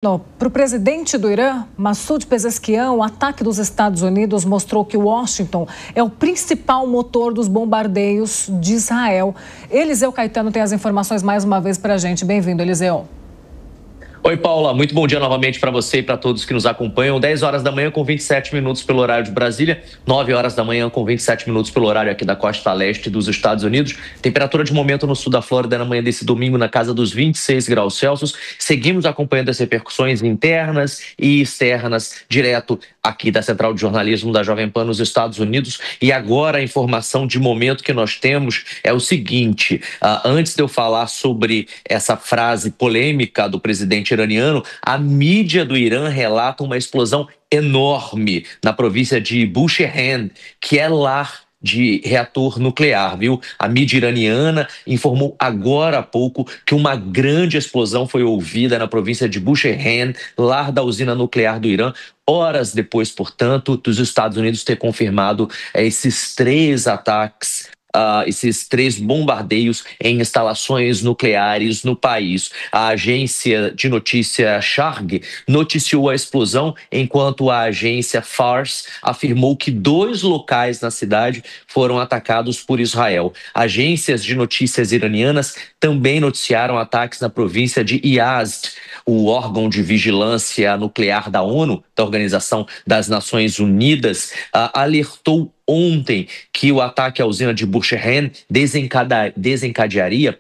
Para o presidente do Irã, Massoud Pezeshkian, o ataque dos Estados Unidos mostrou que Washington é o principal motor dos bombardeios de Israel. Eliseu Caetano tem as informações mais uma vez para a gente. Bem-vindo, Eliseu. Oi, Paula. Muito bom dia novamente para você e para todos que nos acompanham. 10 horas da manhã com 27 minutos pelo horário de Brasília, 9 horas da manhã com 27 minutos pelo horário aqui da costa leste dos Estados Unidos. Temperatura de momento no sul da Flórida na manhã desse domingo na casa dos 26 graus Celsius. Seguimos acompanhando as repercussões internas e externas direto aqui da Central de Jornalismo da Jovem Pan nos Estados Unidos. E agora a informação de momento que nós temos é o seguinte: antes de eu falar sobre essa frase polêmica do presidente iraniano, a mídia do Irã relata uma explosão enorme na província de Bushehr, que é lar de reator nuclear, viu? A mídia iraniana informou agora há pouco que uma grande explosão foi ouvida na província de Bushehr, lar da usina nuclear do Irã, horas depois, portanto, dos Estados Unidos ter confirmado esses três ataques, esses três bombardeios em instalações nucleares no país. A agência de notícia Sharg noticiou a explosão, enquanto a agência Fars afirmou que 2 locais na cidade foram atacados por Israel. Agências de notícias iranianas também noticiaram ataques na província de Yazd. O órgão de vigilância nuclear da ONU, da Organização das Nações Unidas, alertou ontem que o ataque à usina de Bushehr desencadearia,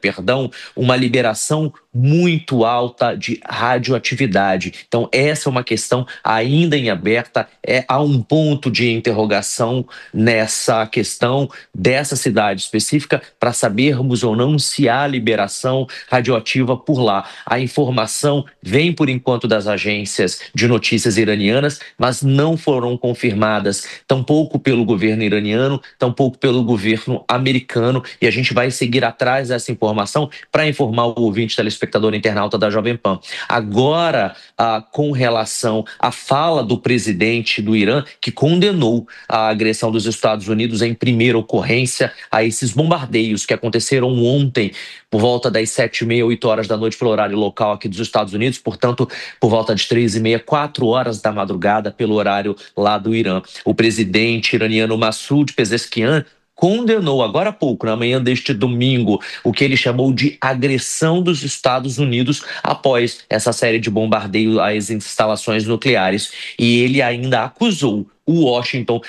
uma liberação muito alta de radioatividade. Então, essa é uma questão ainda em aberta. Há um ponto de interrogação nessa questão dessa cidade específica para sabermos ou não se há liberação radioativa por lá. A informação vem, por enquanto, das agências de notícias iranianas, mas não foram confirmadas tampouco pelo governo iraniano, tampouco pelo governo americano, e a gente vai seguir atrás dessa informação para informar o ouvinte telespectador internauta da Jovem Pan. Agora, com relação à fala do presidente do Irã, que condenou a agressão dos Estados Unidos em primeira ocorrência a esses bombardeios que aconteceram ontem por volta das 7h30, 8 horas da noite pelo horário local aqui dos Estados Unidos, portanto, por volta de 3h30, 4 horas da madrugada pelo horário lá do Irã. O presidente iraniano Massoud Pezeshkian condenou agora há pouco, na manhã deste domingo, o que ele chamou de agressão dos Estados Unidos após essa série de bombardeios às instalações nucleares. E ele ainda acusou o Washington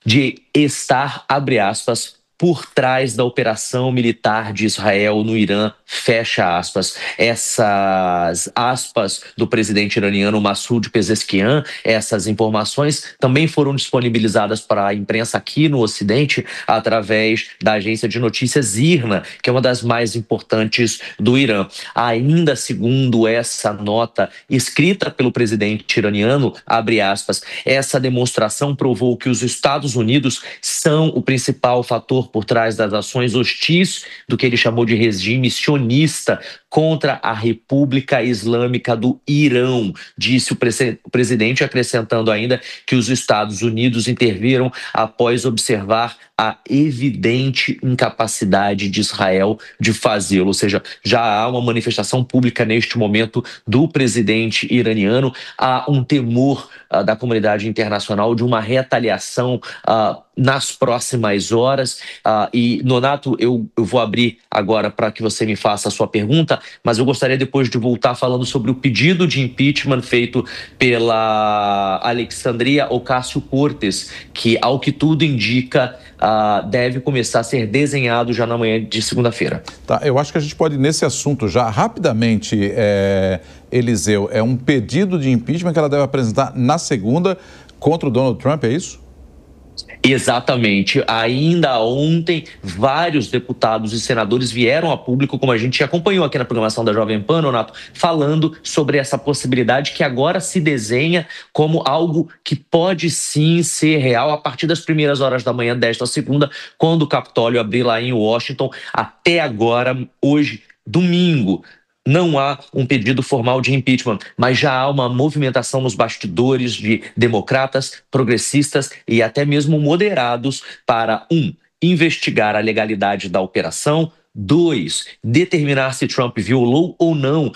de estar, abre aspas, por trás da operação militar de Israel no Irã, fecha aspas. Essas aspas do presidente iraniano Massoud Pezeshkian, essas informações também foram disponibilizadas para a imprensa aqui no Ocidente através da agência de notícias IRNA, que é uma das mais importantes do Irã. Ainda segundo essa nota escrita pelo presidente iraniano, abre aspas, essa demonstração provou que os Estados Unidos são o principal fator por trás das ações hostis do que ele chamou de regime sionista contra a República Islâmica do Irão, disse o presidente, acrescentando ainda que os Estados Unidos interviram após observar a evidente incapacidade de Israel de fazê-lo. Ou seja, já há uma manifestação pública neste momento do presidente iraniano, há um temor da comunidade internacional de uma retaliação nas próximas horas. E, Nonato, eu vou abrir agora para que você me faça a sua pergunta, mas eu gostaria depois de voltar falando sobre o pedido de impeachment feito pela Alexandria Ocasio-Cortez, que, ao que tudo indica, deve começar a ser desenhado já na manhã de segunda-feira. Tá, eu acho que a gente pode, nesse assunto já, rapidamente, Eliseu, é um pedido de impeachment que ela deve apresentar na segunda contra o Donald Trump, é isso? Exatamente. Ainda ontem, vários deputados e senadores vieram a público, como a gente acompanhou aqui na programação da Jovem Pan, Nonato, falando sobre essa possibilidade que agora se desenha como algo que pode sim ser real a partir das primeiras horas da manhã desta segunda, quando o Capitólio abrir lá em Washington. Até agora, hoje, domingo, não há um pedido formal de impeachment, mas já há uma movimentação nos bastidores de democratas, progressistas e até mesmo moderados para, investigar a legalidade da operação, 2, determinar se Trump violou ou não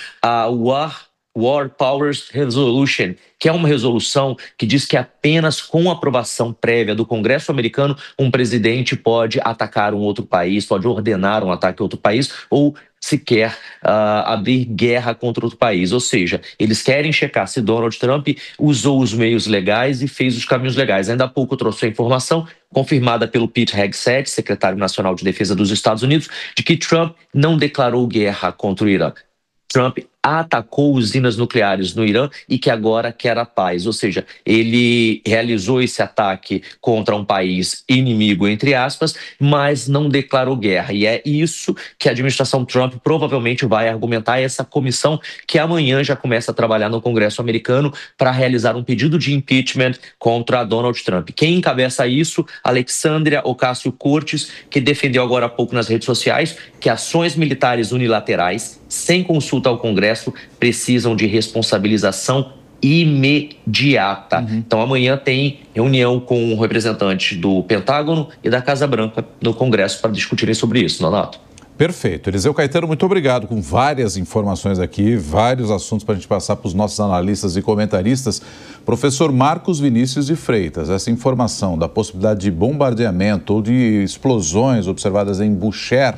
War Powers Resolution, que é uma resolução que diz que apenas com aprovação prévia do Congresso americano um presidente pode atacar um outro país, pode ordenar um ataque a outro país ou sequer abrir guerra contra outro país. Ou seja, eles querem checar se Donald Trump usou os meios legais e fez os caminhos legais. Ainda há pouco trouxe a informação confirmada pelo Pete Hegseth, secretário nacional de defesa dos Estados Unidos, de que Trump não declarou guerra contra o Irã. Trump atacou usinas nucleares no Irã e que agora quer a paz. Ou seja, ele realizou esse ataque contra um país inimigo, entre aspas, mas não declarou guerra. E é isso que a administração Trump provavelmente vai argumentar, essa comissão que amanhã já começa a trabalhar no Congresso americano para realizar um pedido de impeachment contra Donald Trump. Quem encabeça isso? Alexandria Ocasio-Cortez, que defendeu agora há pouco nas redes sociais que ações militares unilaterais, sem consulta ao Congresso, precisam de responsabilização imediata. Então, amanhã tem reunião com representantes do Pentágono e da Casa Branca no Congresso para discutirem sobre isso, Nonato. Perfeito. Eliseu Caetano, muito obrigado. Com várias informações aqui, vários assuntos para a gente passar para os nossos analistas e comentaristas. Professor Marcos Vinícius de Freitas, essa informação da possibilidade de bombardeamento ou de explosões observadas em Bushehr,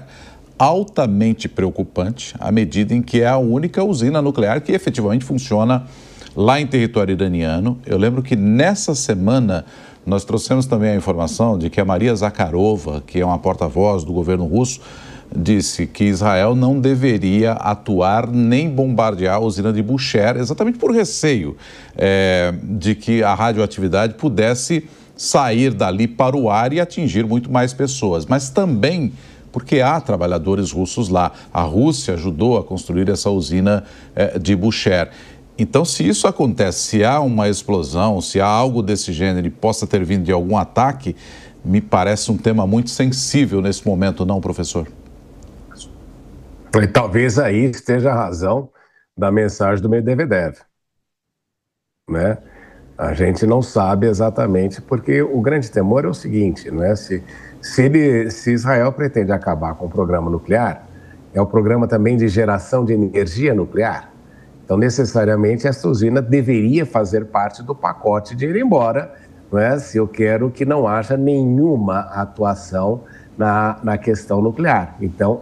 altamente preocupante, à medida em que é a única usina nuclear que efetivamente funciona lá em território iraniano. Eu lembro que nessa semana nós trouxemos também a informação de que a Maria Zakharova, que é uma porta-voz do governo russo, disse que Israel não deveria atuar nem bombardear a usina de Bushehr, exatamente por receio de que a radioatividade pudesse sair dali para o ar e atingir muito mais pessoas, mas também porque há trabalhadores russos lá. A Rússia ajudou a construir essa usina de Bushehr. Então, se isso acontece, se há uma explosão, se há algo desse gênero e possa ter vindo de algum ataque, me parece um tema muito sensível nesse momento, não, professor? E talvez aí esteja a razão da mensagem do Medvedev, né? A gente não sabe exatamente, porque o grande temor é o seguinte, né? Se Israel pretende acabar com o programa nuclear, é o programa também de geração de energia nuclear. Então, necessariamente, essa usina deveria fazer parte do pacote de ir embora, não é? Se eu quero que não haja nenhuma atuação na questão nuclear. Então,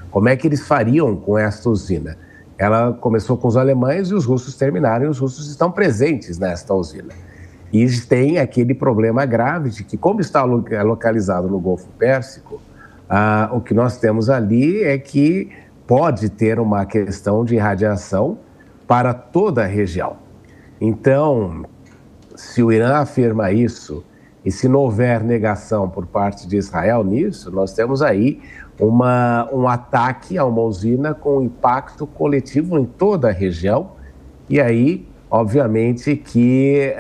como é que eles fariam com essa usina? Ela começou com os alemães e os russos terminaram, e os russos estão presentes nesta usina. E tem aquele problema grave de que, como está localizado no Golfo Pérsico, o que nós temos ali é que pode ter uma questão de radiação para toda a região. Então, se o Irã afirma isso, e se não houver negação por parte de Israel nisso, nós temos aí um ataque a uma usina com impacto coletivo em toda a região, e aí, obviamente, que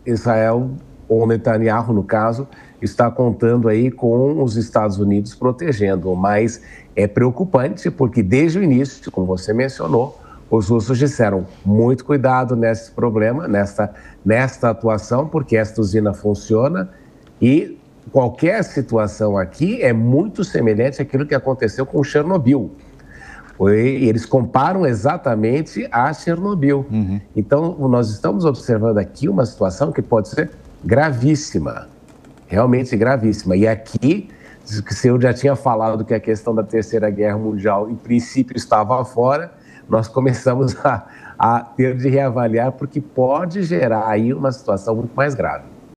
Israel, ou Netanyahu, no caso, está contando aí com os Estados Unidos protegendo, mas é preocupante porque desde o início, como você mencionou, os russos disseram muito cuidado nesse problema, nesta atuação, porque esta usina funciona e qualquer situação aqui é muito semelhante àquilo que aconteceu com Chernobyl. E eles comparam exatamente a Chernobyl. Então, nós estamos observando aqui uma situação que pode ser gravíssima, realmente gravíssima. E aqui, se eu já tinha falado que a questão da Terceira Guerra Mundial, em princípio, estava fora, nós começamos a ter de reavaliar, porque pode gerar aí uma situação muito mais grave.